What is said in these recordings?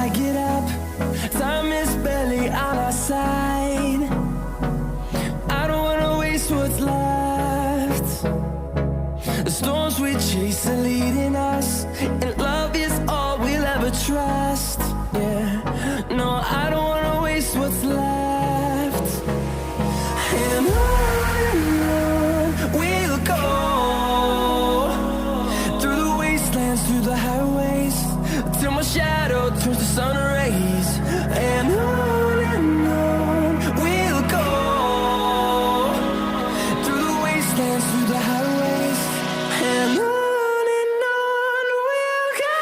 I get up. Time is barely on our side. I don't wanna waste what's left. The storms we chase are leading us, and love is all we'll ever trust. Yeah, no, I don't wanna waste what's left. And on we'll go, through the wastelands, through the highways, till my shadow turns to sun rays. And on we'll go, through the wastelands, through the highways, and on we'll go.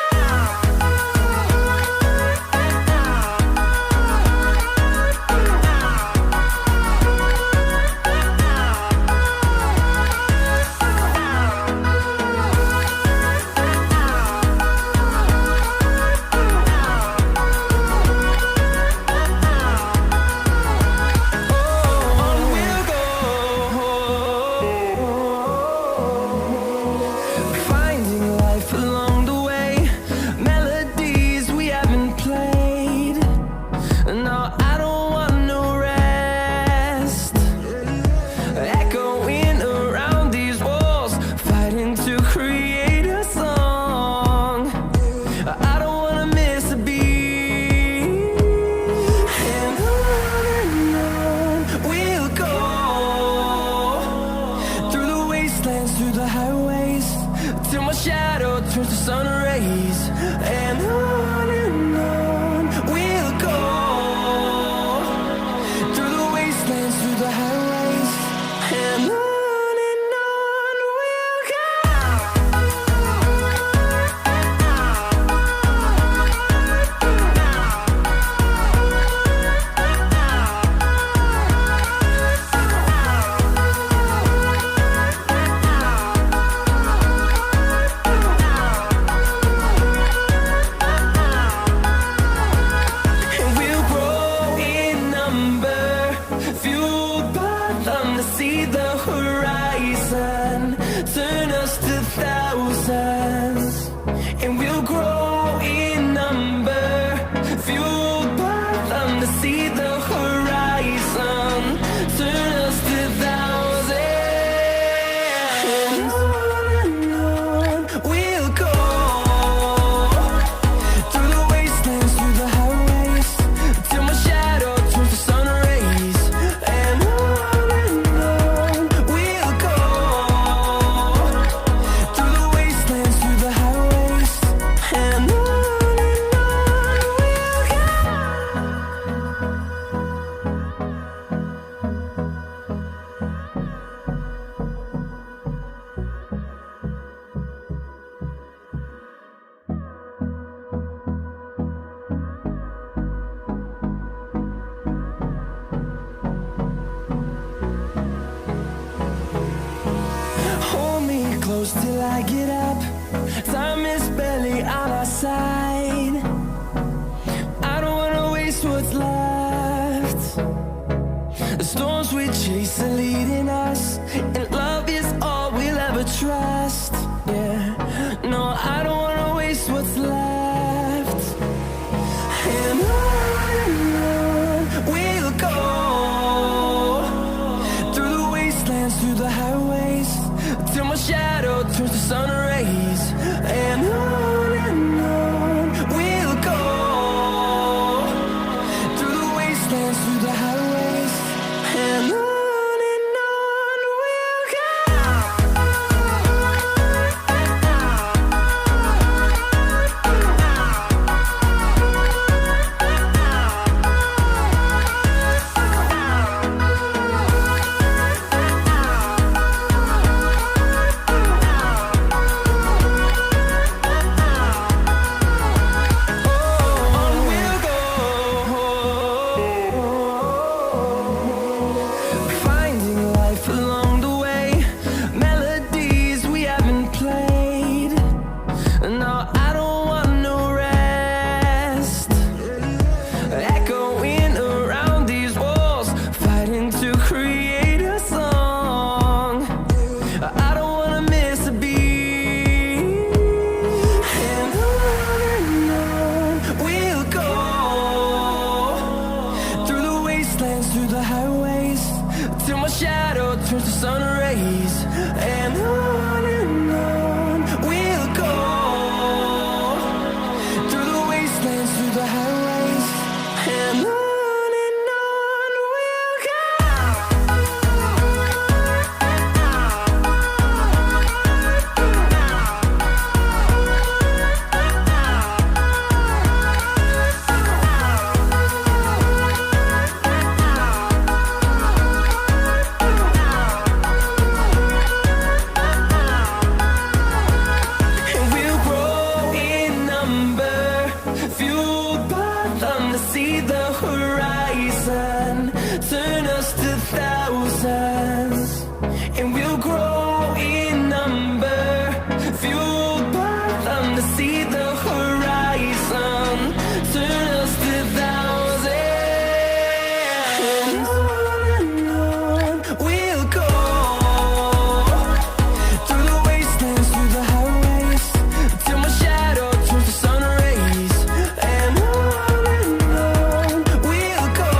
Through the highways, till my shadow turns to sun rays. And on we'll go, through the wastelands, through the highways, and on we'll go. See the horizon, turn us to thousands, and we'll grow in number, fueled by them to see the horizon, turn us to thousands. And on we'll go, through the wastelands, through the highways, till my shadow turns to sun rays. And close till I get up. Time is barely on our side. I don't wanna waste what's left. The storms we chase are leading us, and love is all we'll ever trust. Yeah, no, I don't wanna waste what's left. And on we'll go, through the wastelands, through the highways, till my shadow turns to sun rays. And on we'll go, through the wastelands, through the highways, and on we'll turns to sun rays, and on we'll go, through the wastelands, through the highways, and on we'll go. And we'll grow in number, fueled by them to see the horizon, turn us to thousands. And we'll grow in number, fueled by them to see the horizon, turn us to thousands. And on we'll go, through the wastelands, through the highways, till my shadow turns to sun rays, and on we'll go,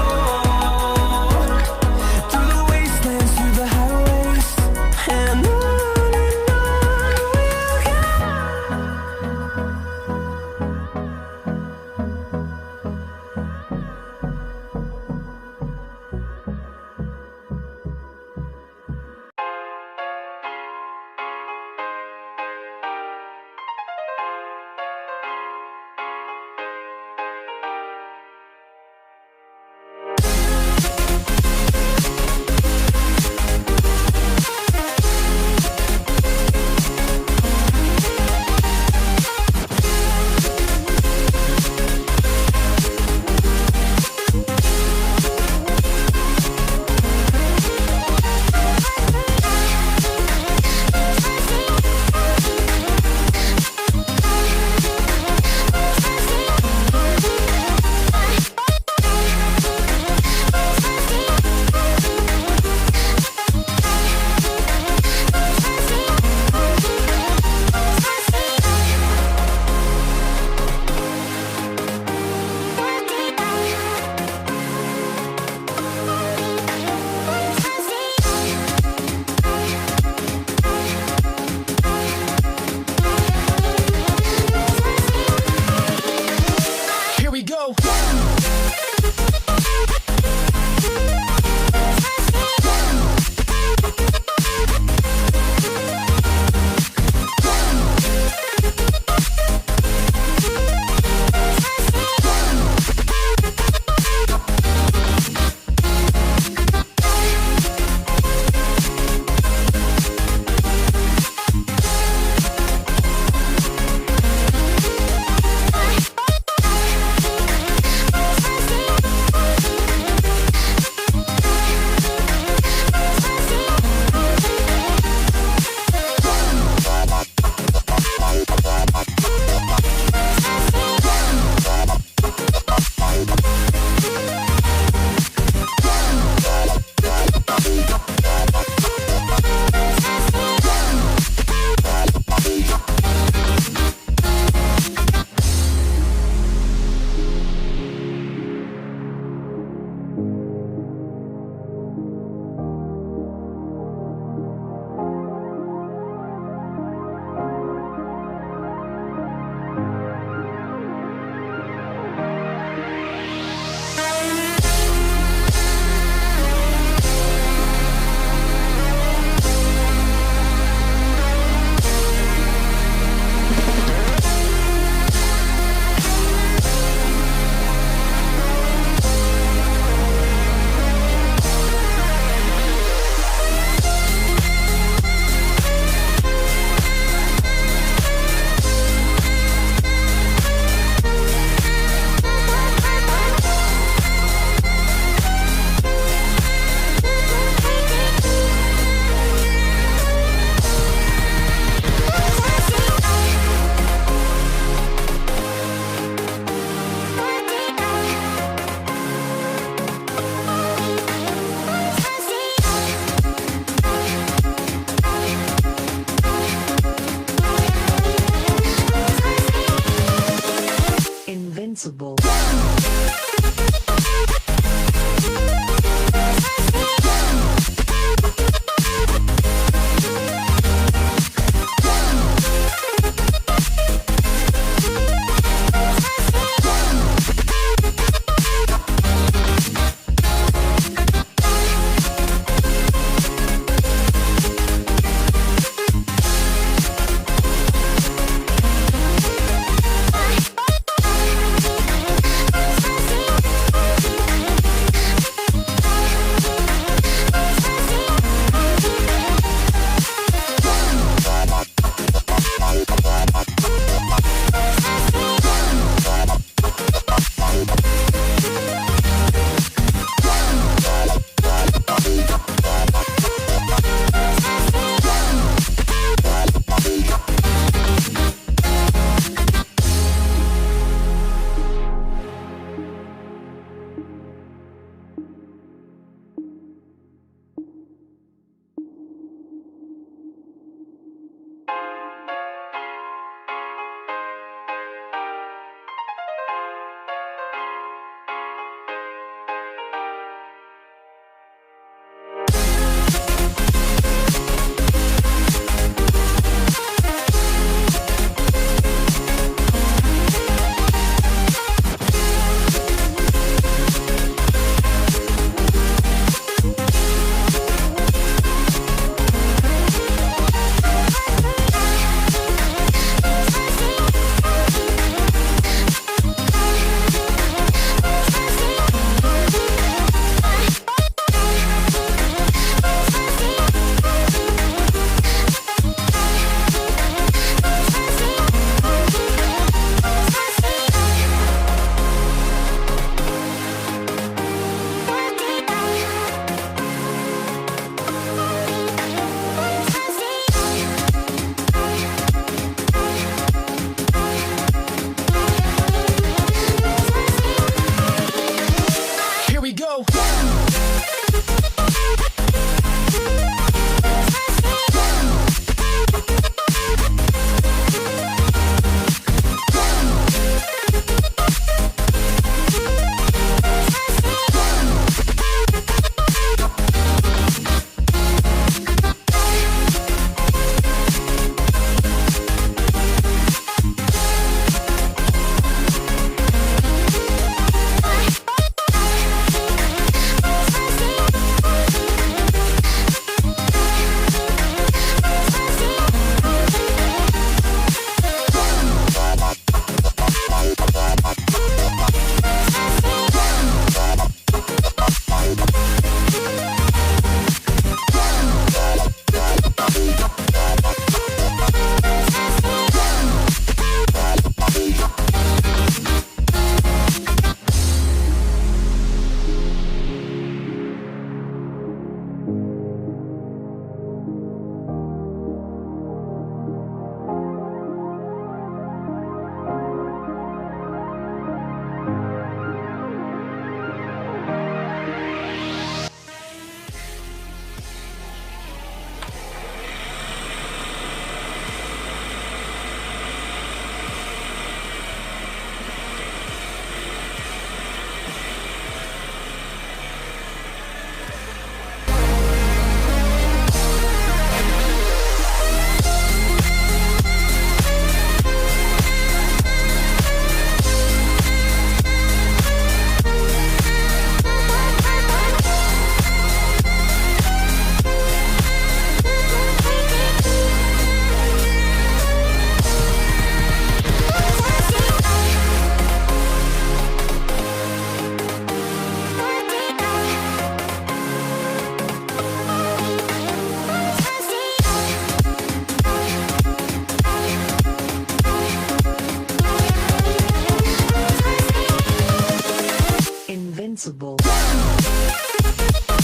unstoppable.